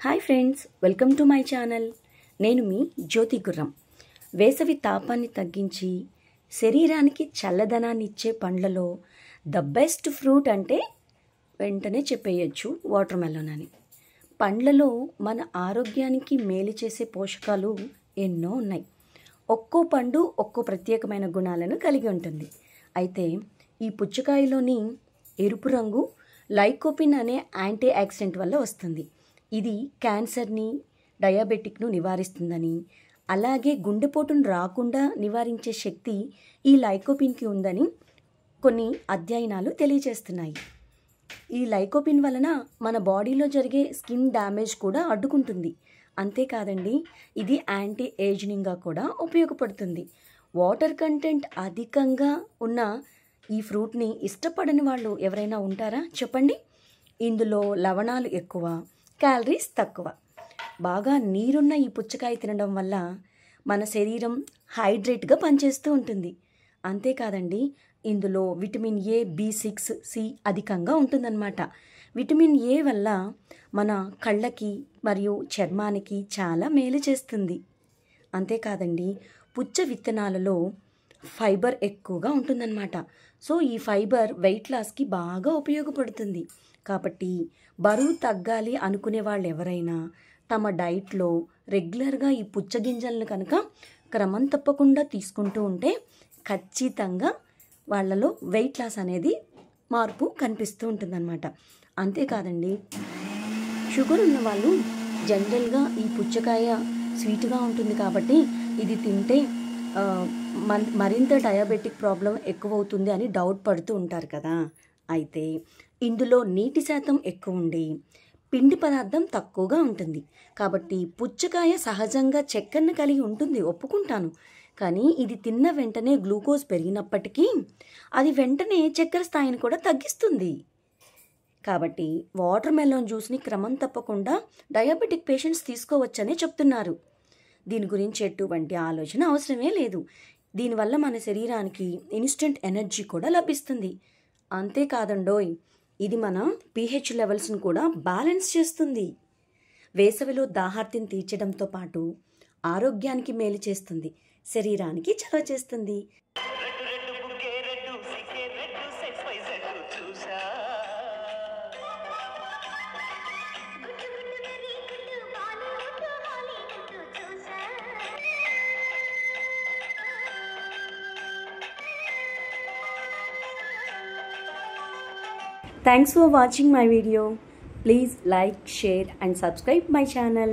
Hi friends, welcome to my channel. నేను మీ జ్యోతి గుర్రం. వేసవి తాపాన్ని తగ్గించి శరీరానికి చల్లదనాన్ని ఇచ్చే పండ్లలో ద బెస్ట్ ఫ్రూట్ అంటే వెంటనే చెప్పేయచ్చు వాటర్ మెలన్ అని. పండ్లలో మన ఆరోగ్యానికి మేలు చేసే పోషకాలు ఎన్నో ఉన్నాయి. ఒక్కో పండు ఒక్కో ప్రత్యేకమైన గుణాలను కలిగి ఉంటుంది. అయితే ఈ పుచ్చకాయలోని ఎరుపు రంగు లైకోపిన్ అనే యాంటీ ఆక్సిడెంట్ వల్ల వస్తుంది. ఇది క్యాన్సర్ని, డయాబెటిక్ను నివారిస్తుందని, అలాగే గుండెపోటును రాకుండా నివారించే శక్తి ఈ లైకోపిన్కి ఉందని కొన్ని అధ్యయనాలు తెలియజేస్తున్నాయి. ఈ లైకోపిన్ వలన మన బాడీలో జరిగే స్కిన్ డ్యామేజ్ కూడా అడ్డుకుంటుంది. అంతేకాదండి, ఇది యాంటీ ఏజింగ్గా కూడా ఉపయోగపడుతుంది. వాటర్ కంటెంట్ అధికంగా ఉన్న ఈ ఫ్రూట్ని ఇష్టపడని వాళ్ళు ఎవరైనా ఉంటారా చెప్పండి? ఇందులో లవణాలు ఎక్కువ, క్యాలరీస్ తక్కువ. బాగా నీరున్న ఈ పుచ్చకాయ తినడం వల్ల మన శరీరం హైడ్రేట్గా పనిచేస్తూ ఉంటుంది. అంతేకాదండి, ఇందులో విటమిన్ ఏ, B6, C అధికంగా ఉంటుందన్నమాట. విటమిన్ ఏ వల్ల మన కళ్ళకి మరియు చర్మానికి చాలా మేలు చేస్తుంది. అంతేకాదండి, పుచ్చ విత్తనాలలో ఫైబర్ ఎక్కువగా ఉంటుందన్నమాట. సో ఈ ఫైబర్ వెయిట్ లాస్కి బాగా ఉపయోగపడుతుంది. కాబట్టి బరువు తగ్గాలి అనుకునే వాళ్ళు ఎవరైనా తమ డైట్లో రెగ్యులర్గా ఈ పుచ్చగింజలను కనుక క్రమం తప్పకుండా తీసుకుంటూ ఉంటే ఖచ్చితంగా వాళ్ళలో వెయిట్ లాస్ అనేది మార్పు కనిపిస్తూ ఉంటుందన్నమాట. అంతేకాదండి, షుగర్ ఉన్న వాళ్ళు జనరల్గా ఈ పుచ్చకాయ స్వీట్గా ఉంటుంది కాబట్టి ఇది తింటే మరింత డయాబెటిక్ ప్రాబ్లం ఎక్కువ అవుతుంది అని డౌట్ పడుతూ ఉంటారు కదా. అయితే ఇందులో నీటి శాతం ఎక్కువ ఉండి పిండి పదార్థం తక్కువగా ఉంటుంది. కాబట్టి పుచ్చకాయ సహజంగా చక్కెరను కలిగి ఉంటుంది, ఒప్పుకుంటాను. కానీ ఇది తిన్న వెంటనే గ్లూకోజ్ పెరిగినప్పటికీ అది వెంటనే చక్కెర స్థాయిని కూడా తగ్గిస్తుంది. కాబట్టి వాటర్ మెలన్ జ్యూస్ని క్రమం తప్పకుండా డయాబెటిక్ పేషెంట్స్ తీసుకోవచ్చనే చెప్తున్నారు. దీని గురించి ఎటువంటి ఆలోచన అవసరమే లేదు. దీనివల్ల మన శరీరానికి ఇన్స్టెంట్ ఎనర్జీ కూడా లభిస్తుంది. అంతేకాదండోయ్, ఇది మన pH లెవెల్స్ని కూడా బ్యాలెన్స్ చేస్తుంది. వేసవిలో దాహార్తిని తీర్చడంతో పాటు ఆరోగ్యానికి మేలు చేస్తుంది, శరీరానికి చలవ చేస్తుంది. Thanks for watching my video. Please like, share and subscribe my channel.